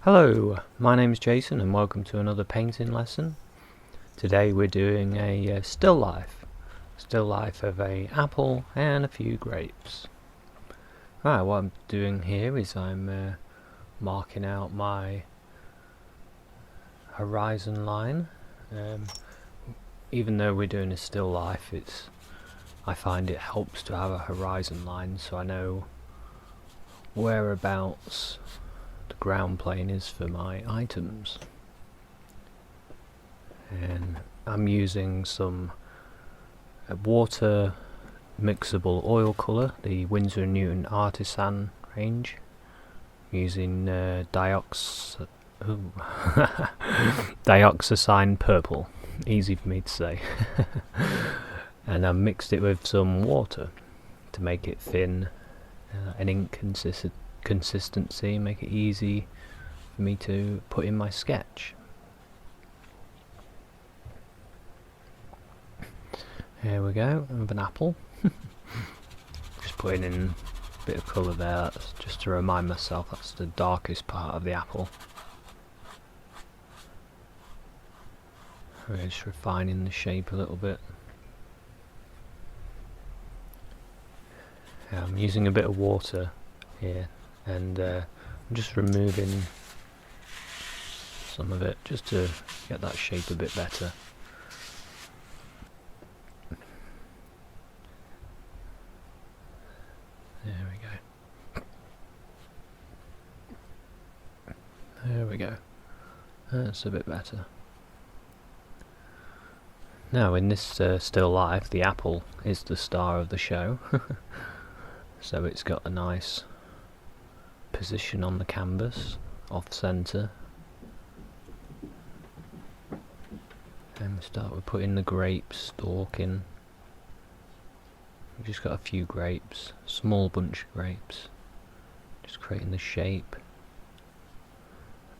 Hello, my name is Jason and welcome to another painting lesson. Today we're doing a still life of a apple and a few grapes. Right, what I'm doing here is I'm marking out my horizon line. Even though we're doing a still life, I find it helps to have a horizon line so I know whereabouts the ground plane is for my items. And I'm using some water mixable oil colour, the Winsor & Newton Artisan range. I'm using dioxazine purple, easy for me to say. And I mixed it with some water to make it thin, an ink consistency, make it easy for me to put in my sketch. Here we go, with an apple. Just putting in a bit of colour there, that's just to remind myself that's the darkest part of the apple. We're just refining the shape a little bit. I'm using a bit of water here and I'm just removing some of it just to get that shape a bit better. There we go. There we go. That's a bit better. Now in this still life, the apple is the star of the show. So it's got a nice position on the canvas, off centre. And we start with putting the grapes stalk in. We've just got a few grapes, small bunch of grapes, just creating the shape.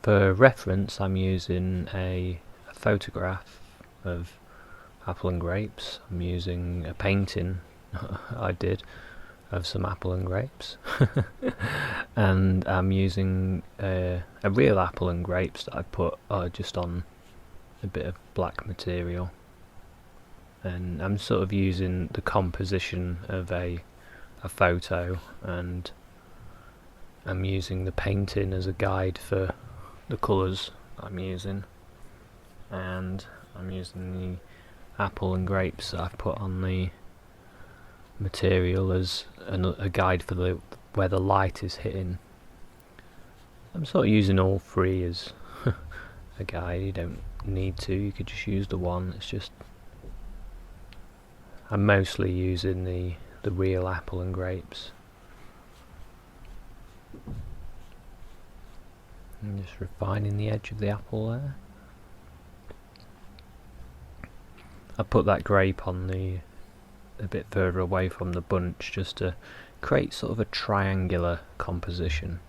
For reference, I'm using a photograph of apple and grapes. I'm using a painting I did of some apple and grapes. And I'm using a real apple and grapes that I put just on a bit of black material. And I'm sort of using the composition of a photo, and I'm using the painting as a guide for the colours I'm using, and I'm using the apple and grapes that I've put on the material as a guide for where the light is hitting. I'm sort of using all three as a guide. You don't need to, you could just use the one. It's just I'm mostly using the real apple and grapes. I'm just refining the edge of the apple there. I put that grape on a bit further away from the bunch just to create sort of a triangular composition.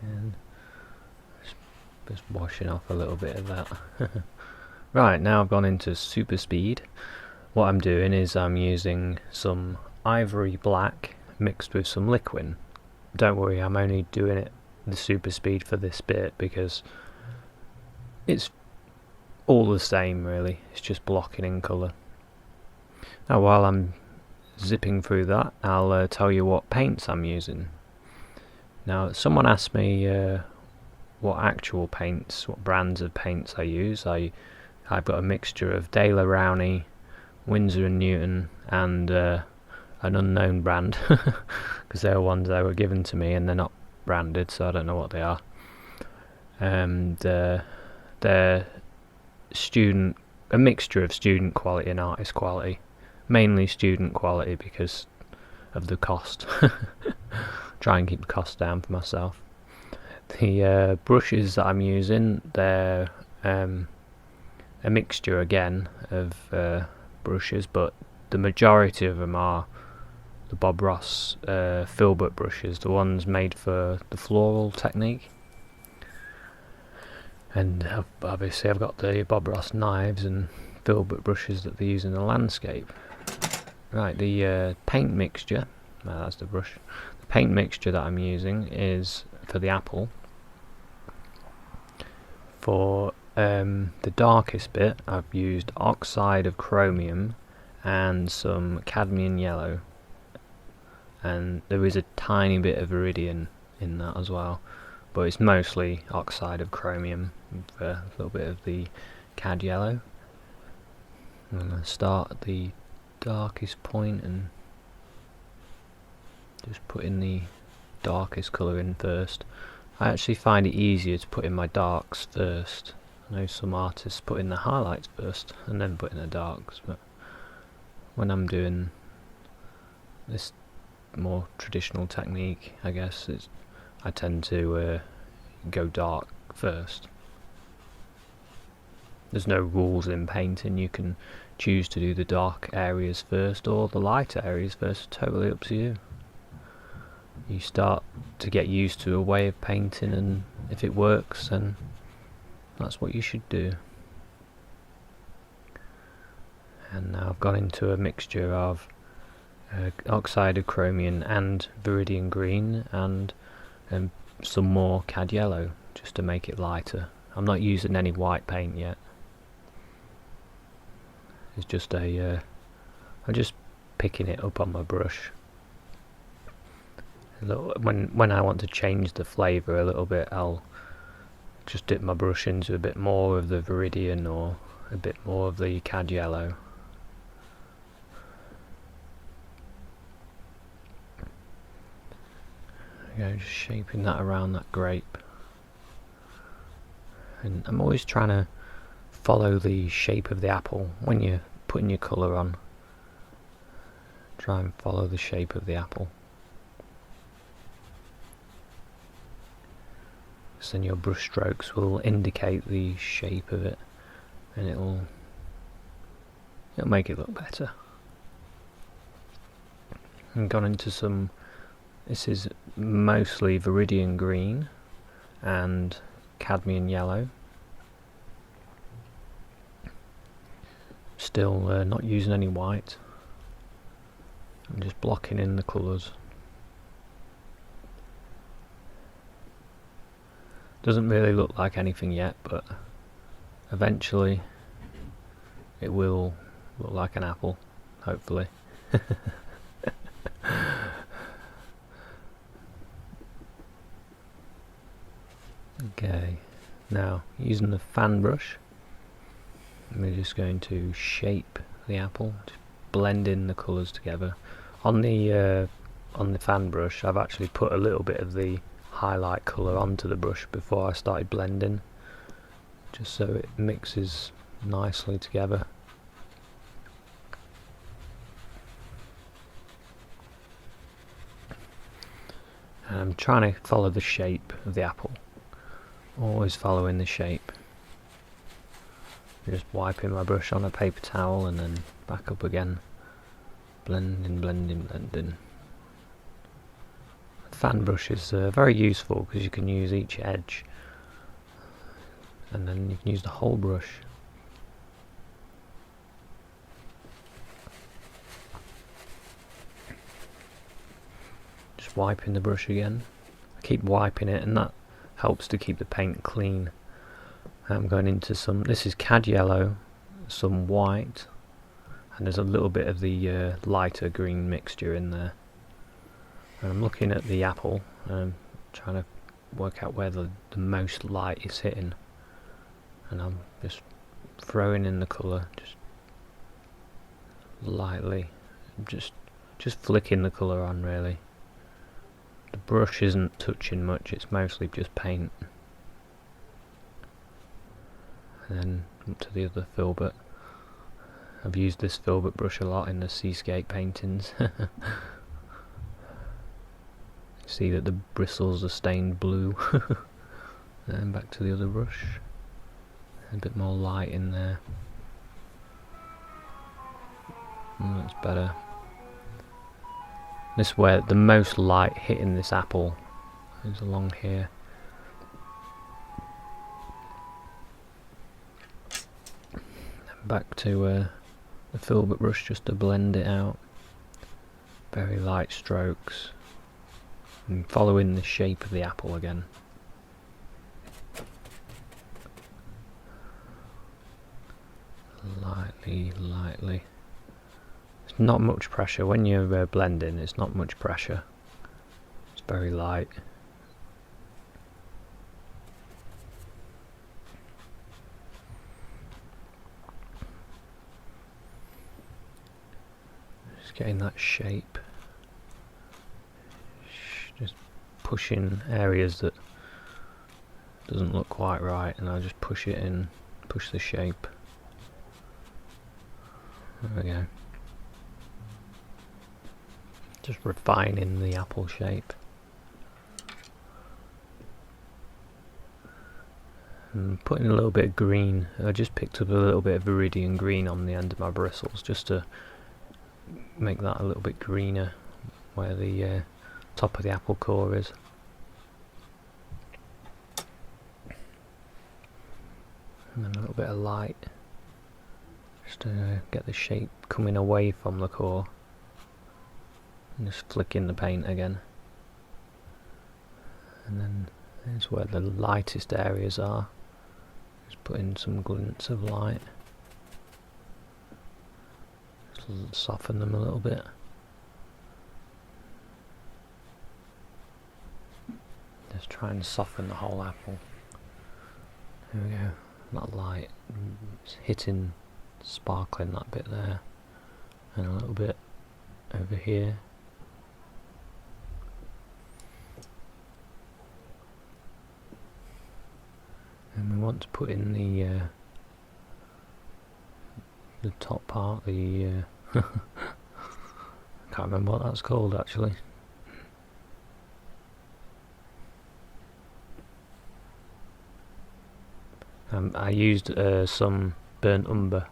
And just washing off a little bit of that. Right, now I've gone into super speed. What I'm doing is I'm using some Ivory Black mixed with some liquid. Don't worry, I'm only doing it the super speed for this bit because it's all the same really, it's just blocking in colour. Now while I'm zipping through that, I'll tell you what paints I'm using. Now someone asked me what actual paints, what brands of paints I use. I've got a mixture of De La Rowney, Winsor & Newton and an unknown brand because they're ones that were given to me and they're not branded, so I don't know what they are. And they're a mixture of student quality and artist quality, mainly student quality because of the cost. Try and keep the cost down for myself. The brushes that I'm using, they're a mixture again of brushes, but the majority of them are the Bob Ross filbert brushes, the ones made for the floral technique. And obviously I've got the Bob Ross knives and filbert brushes that they use in the landscape. Right, the paint mixture That's the brush. The paint mixture that I'm using is for the apple. For the darkest bit, I've used Oxide of Chromium and some Cadmium Yellow, and there is a tiny bit of Viridian in that as well, but it's mostly Oxide of Chromium with a little bit of the Cad Yellow. I'm going to start at the darkest point and just put in the darkest colour in first. I actually find it easier to put in my darks first. I know some artists put in the highlights first and then put in the darks, but when I'm doing this more traditional technique, I guess, I tend to go dark first. There's no rules in painting. You can choose to do the dark areas first or the lighter areas first. It's totally up to you. You start to get used to a way of painting, and if it works, then that's what you should do. And now I've gone into a mixture of Oxide of Chromium and Viridian Green and some more Cad Yellow just to make it lighter. I'm not using any white paint yet. It's just I'm just picking it up on my brush. When I want to change the flavour a little bit, I'll just dip my brush into a bit more of the Viridian or a bit more of the Cad Yellow. Just shaping that around that grape. And I'm always trying to follow the shape of the apple when you're putting your colour on. Try and follow the shape of the apple. So then your brush strokes will indicate the shape of it, and it'll make it look better. And gone into some. This is mostly Viridian Green and Cadmium Yellow. Still not using any white. I'm just blocking in the colours. Doesn't really look like anything yet, but eventually it will look like an apple, hopefully. Okay, now using the fan brush, we're just going to shape the apple, just blend in the colours together. On the fan brush, I've actually put a little bit of the highlight colour onto the brush before I started blending, just so it mixes nicely together. And I'm trying to follow the shape of the apple, always following the shape. Just wiping my brush on a paper towel and then back up again, blending, blending, blending. Fan brush is very useful because you can use each edge and then you can use the whole brush. Just wiping the brush again. I keep wiping it, and that helps to keep the paint clean. I'm going into some, this is Cad Yellow, some white, and there's a little bit of the lighter green mixture in there. And I'm looking at the apple and I'm trying to work out where the most light is hitting, and I'm just throwing in the colour, just lightly, just flicking the colour on really. The brush isn't touching much, it's mostly just paint. And then up to the other filbert. I've used this filbert brush a lot in the seascape paintings. See that the bristles are stained blue. And back to the other brush. A bit more light in there. That's better. This is where the most light hitting this apple is, along here. And back to the filbert brush just to blend it out. Very light strokes. And following the shape of the apple again. Lightly. It's not much pressure. When you're blending, it's not much pressure. It's very light. Just getting that shape. Just pushing areas that doesn't look quite right, and I just push it in, push the shape. There we go. Just refining the apple shape. And putting a little bit of green. I just picked up a little bit of Viridian Green on the end of my bristles, just to make that a little bit greener where the top of the apple core is. And then a little bit of light, just to get the shape coming away from the core. And just flicking the paint again. And then there's where the lightest areas are. Just put in some glints of light. Just soften them a little bit. Just try and soften the whole apple. There we go. That light, it's hitting, sparkling that bit there. And a little bit over here. And we want to put in the top part, the I can't remember what that's called actually. I used some burnt umber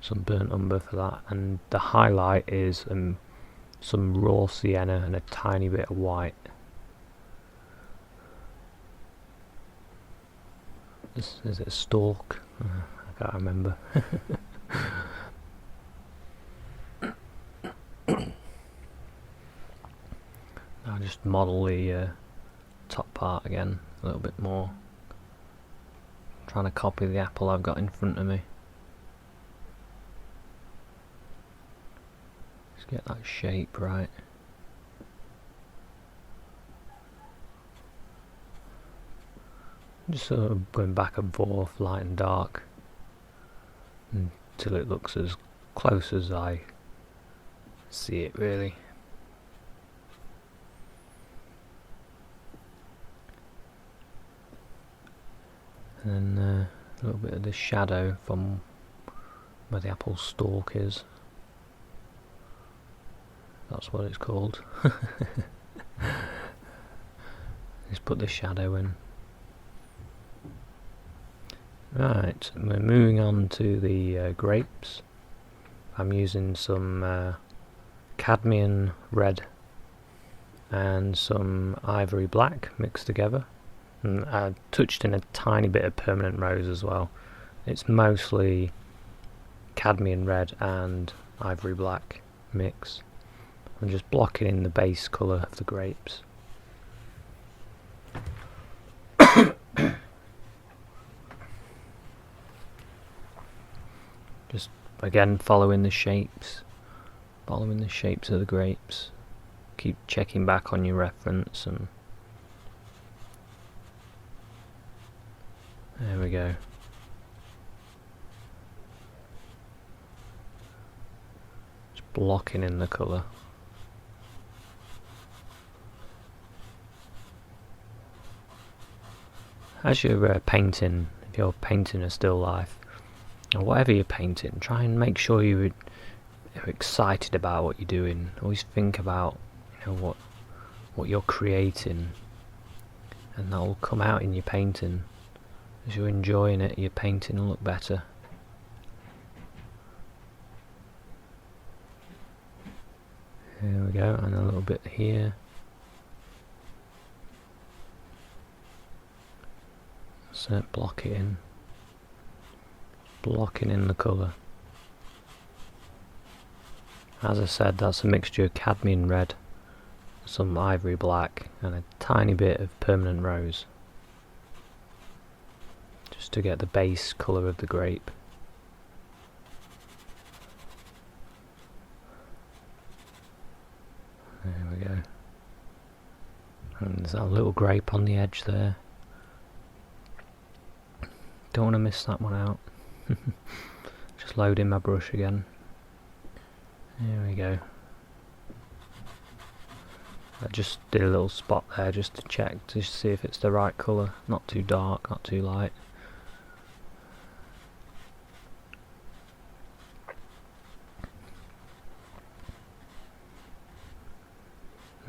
for that, and the highlight is some raw sienna and a tiny bit of white. Is it a stalk? I can't remember. I'll just model the top part again a little bit more. Trying to copy the apple I've got in front of me. Just get that shape right. Just sort of going back and forth, light and dark, until it looks as close as I see it really. And then a little bit of the shadow from where the apple stalk is. That's what it's called. Just put the shadow in. Right, we're moving on to the grapes. I'm using some Cadmium Red and some Ivory Black mixed together. And I touched in a tiny bit of permanent rose as well. It's mostly Cadmium Red and Ivory Black mix. I'm just blocking in the base colour of the grapes. Just again following the shapes of the grapes. Keep checking back on your reference, and there we go. Just blocking in the colour. As you're painting, if you're painting a still life, or whatever you're painting, try and make sure you're excited about what you're doing. Always think about, what you're creating, and that will come out in your painting. As you're enjoying it, your painting will look better. Here we go, and a little bit here. So block it in. Blocking in the colour. As I said, that's a mixture of Cadmium Red, some Ivory Black, and a tiny bit of permanent rose, just to get the base colour of the grape. There we go. And there's that little grape on the edge there. Don't want to miss that one out. Just loading my brush again. There we go. I just did a little spot there just to check, to see if it's the right colour. Not too dark, not too light.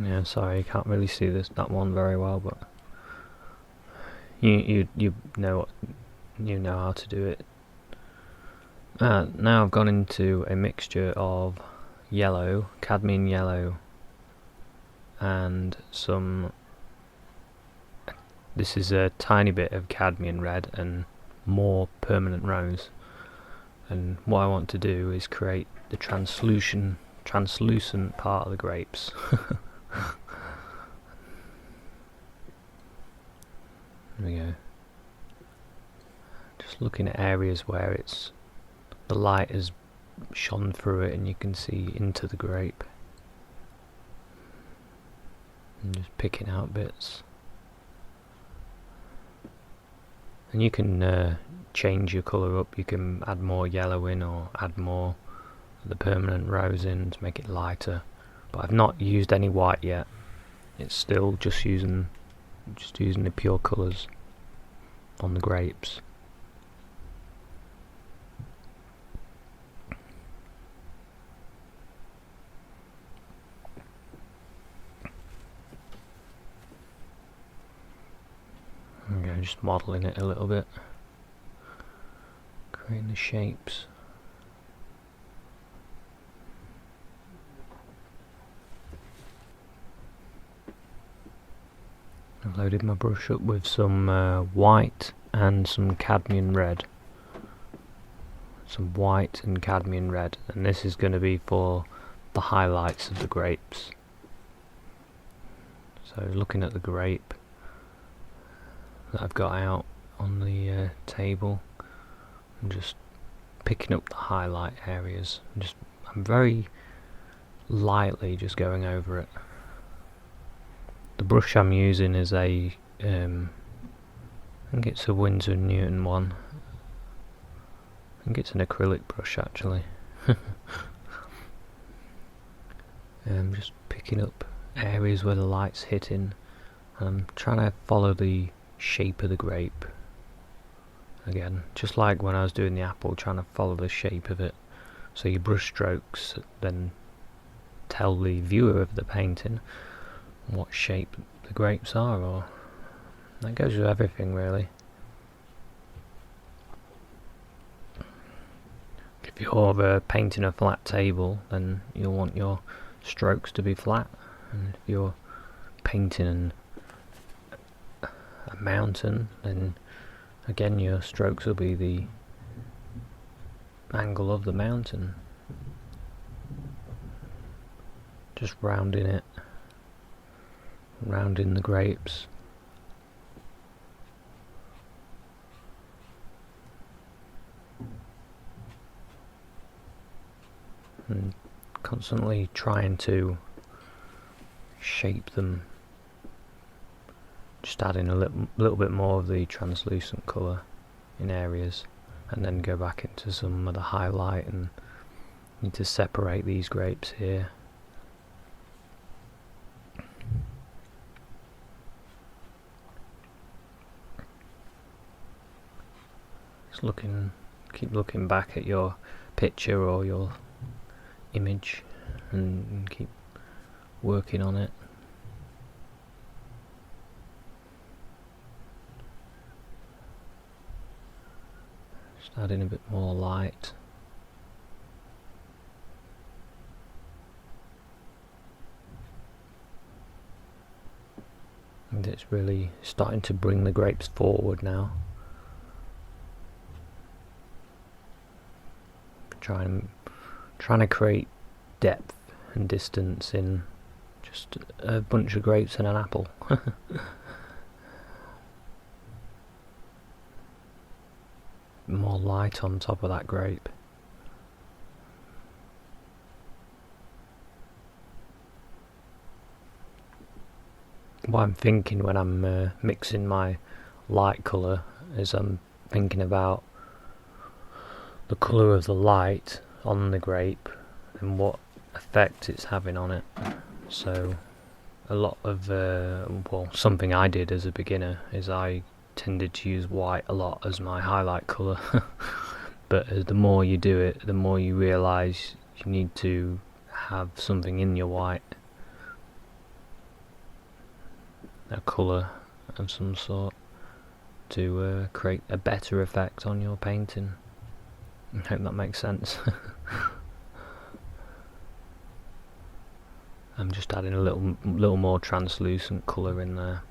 Yeah, sorry, you can't really see that one very well, but you know how to do it. Now I've gone into a mixture of yellow, cadmium yellow, and this is a tiny bit of cadmium red and more permanent rose. And what I want to do is create the translucent part of the grapes. There we go. Just looking at areas where the light has shone through it and you can see into the grape. And just picking out bits. And you can change your colour up. You can add more yellow in or add more of the permanent rose in to make it lighter. But I've not used any white yet. It's still just using the pure colours on the grapes. Okay, just modelling it a little bit, creating the shapes. I've loaded my brush up with some white and some cadmium red. Some white and cadmium red, and this is going to be for the highlights of the grapes. So looking at the grape that I've got out on the table, and just picking up the highlight areas. I'm very lightly just going over it. The brush I'm using is I think it's a Winsor & Newton one. I think it's an acrylic brush actually. Just picking up areas where the light's hitting. I'm trying to follow the shape of the grape. Again, just like when I was doing the apple, trying to follow the shape of it. So your brush strokes then tell the viewer of the painting what shape the grapes are, or that goes with everything really. If you're painting a flat table, then you'll want your strokes to be flat, and if you're painting a mountain, then again your strokes will be the angle of the mountain. Just rounding it, rounding the grapes. And constantly trying to shape them, just adding a little bit more of the translucent colour in areas, and then go back into some of the highlight, and need to separate these grapes here. Just keep looking back at your picture or your image and keep working on it. Just adding a bit more light. And it's really starting to bring the grapes forward now. Trying to create depth and distance in just a bunch of grapes and an apple. More light on top of that grape. What I'm thinking when I'm mixing my light colour is I'm thinking about the colour of the light on the grape and what effect it's having on it. So a lot of well, something I did as a beginner is I tended to use white a lot as my highlight colour. But the more you do it, the more you realise you need to have something in your white, a colour of some sort, to create a better effect on your painting. I hope that makes sense. I'm just adding a little more translucent colour in there.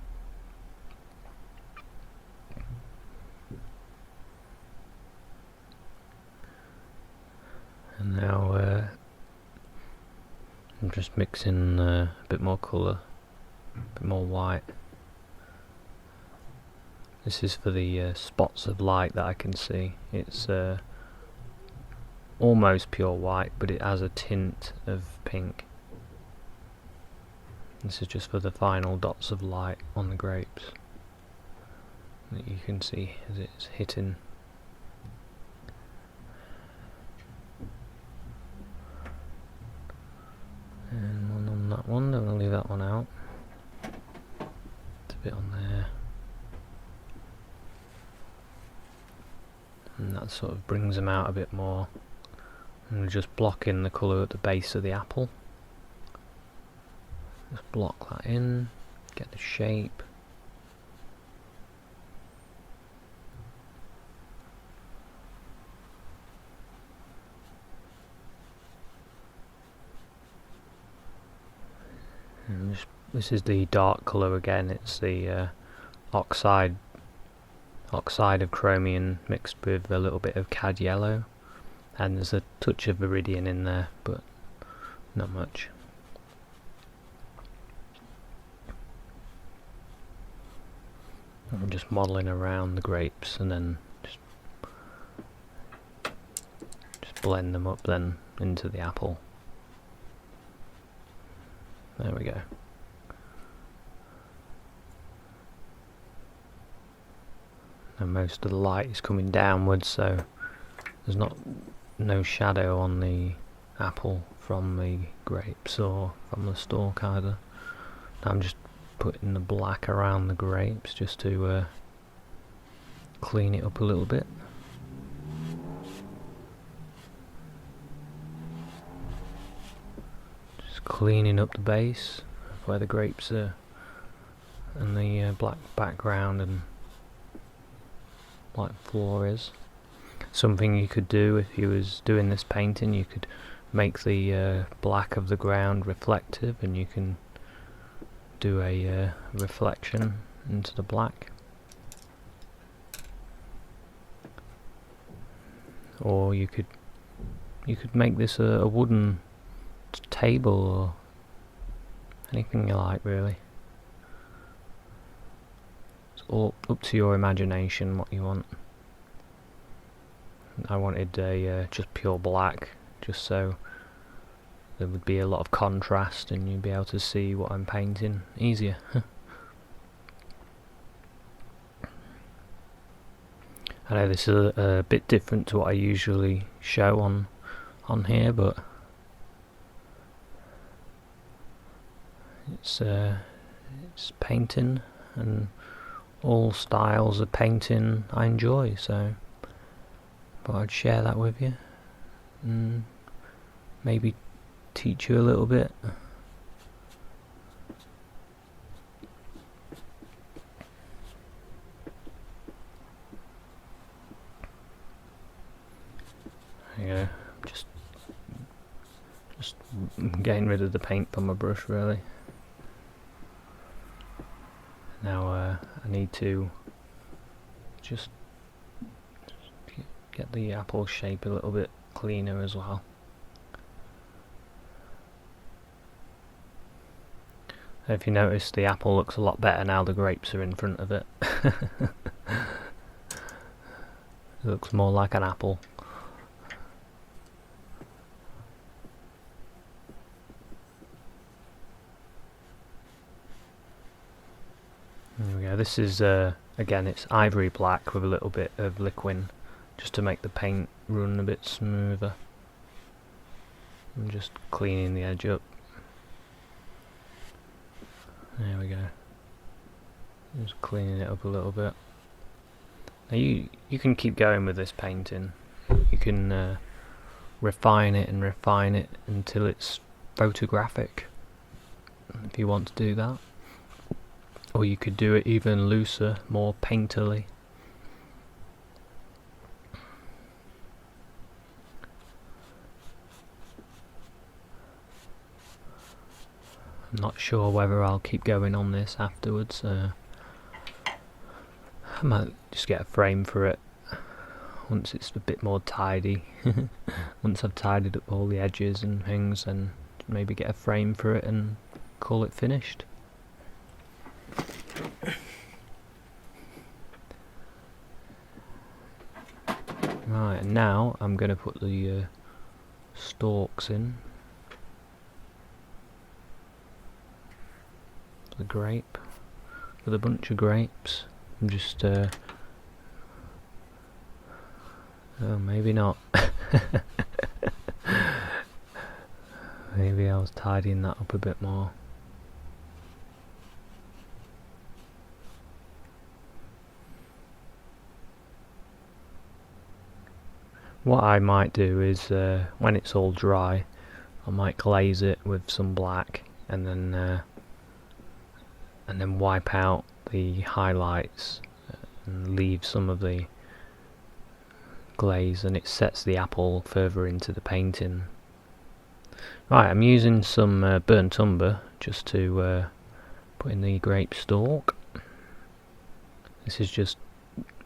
And now I'm just mixing a bit more colour, a bit more white. This is for the spots of light that I can see. It's almost pure white, but it has a tint of pink. This is just for the final dots of light on the grapes that you can see as it's hitting. And one on that one, don't want to leave that one out. It's a bit on there. And that sort of brings them out a bit more. And we're just blocking the colour at the base of the apple. Just block that in, get the shape. And this is the dark colour again, it's the Oxide of Chromium mixed with a little bit of Cad Yellow. And there's a touch of Viridian in there, but not much. I'm just modelling around the grapes and then just blend them up then into the apple. There we go. And most of the light is coming downwards, so there's no shadow on the apple from the grapes or from the stalk either. I'm just putting the black around the grapes just to clean it up a little bit. Just cleaning up the base of where the grapes are and the black background and black floor is. Something you could do if you was doing this painting, you could make the black of the ground reflective, and you can do a reflection into the black. Or you could make this a wooden table or anything you like, really. It's all up to your imagination what you want. I wanted a just pure black, just so there would be a lot of contrast and you'd be able to see what I'm painting easier. I know this is a bit different to what I usually show on here, but it's painting, and all styles of painting I enjoy, so thought I'd share that with you and maybe teach you a little bit. There you go. Just getting rid of the paint from my brush, really. Now I need to just get the apple shape a little bit cleaner as well. If you notice, the apple looks a lot better now the grapes are in front of it. It looks more like an apple. There we go. This is, again, it's Ivory Black with a little bit of liquid, just to make the paint run a bit smoother. I'm just cleaning the edge up. There we go. Just cleaning it up a little bit. Now you can keep going with this painting. You can refine it until it's photographic, if you want to do that. Or you could do it even looser, more painterly. I'm not sure whether I'll keep going on this afterwards. I might just get a frame for it once it's a bit more tidy. Once I've tidied up all the edges and things, and maybe get a frame for it and call it finished. Right, now I'm going to put the stalks in. The grape, with a bunch of grapes. I'm just oh, maybe not. Maybe I was tidying that up a bit more. What I might do is, when it's all dry, I might glaze it with some black, and then wipe out the highlights and leave some of the glaze, and it sets the apple further into the painting. Right, I'm using some burnt umber just to put in the grape stalk. This is just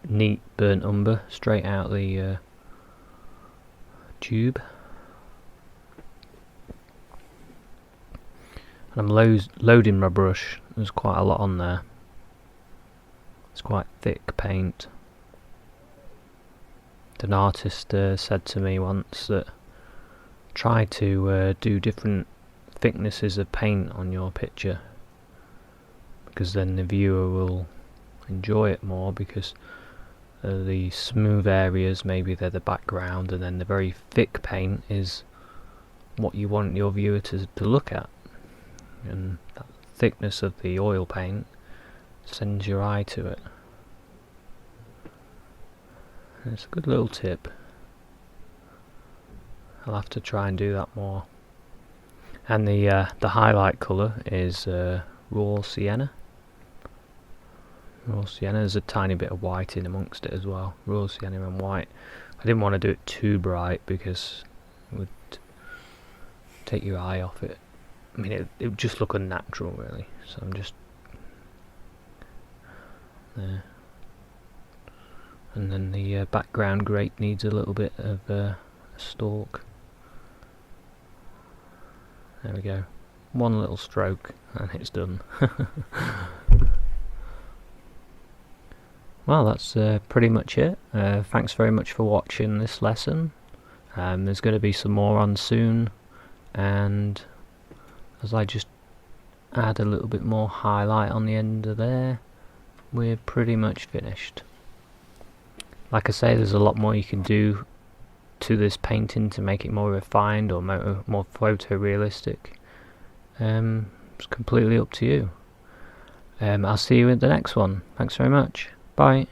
neat burnt umber straight out the tube. And I'm loading my brush. There's quite a lot on there. It's quite thick paint. An artist said to me once that try to do different thicknesses of paint on your picture, because then the viewer will enjoy it more, because the smooth areas, maybe they're the background, and then the very thick paint is what you want your viewer to look at. And that thickness of the oil paint sends your eye to it. It's a good little tip. I'll have to try and do that more. And the highlight colour is raw Sienna. Raw Sienna. There's a tiny bit of white in amongst it as well. Raw Sienna and white. I didn't want to do it too bright because it would take your eye off it. I mean, it would just look unnatural, really. So I'm just there. And then the background grape needs a little bit of a stalk. There we go. One little stroke and it's done. Well, that's pretty much it. Thanks very much for watching this lesson. There's going to be some more on soon, and as I just add a little bit more highlight on the end of there, we're pretty much finished. Like I say, there's a lot more you can do to this painting to make it more refined or more photorealistic. It's completely up to you. I'll see you in the next one. Thanks very much. Bye.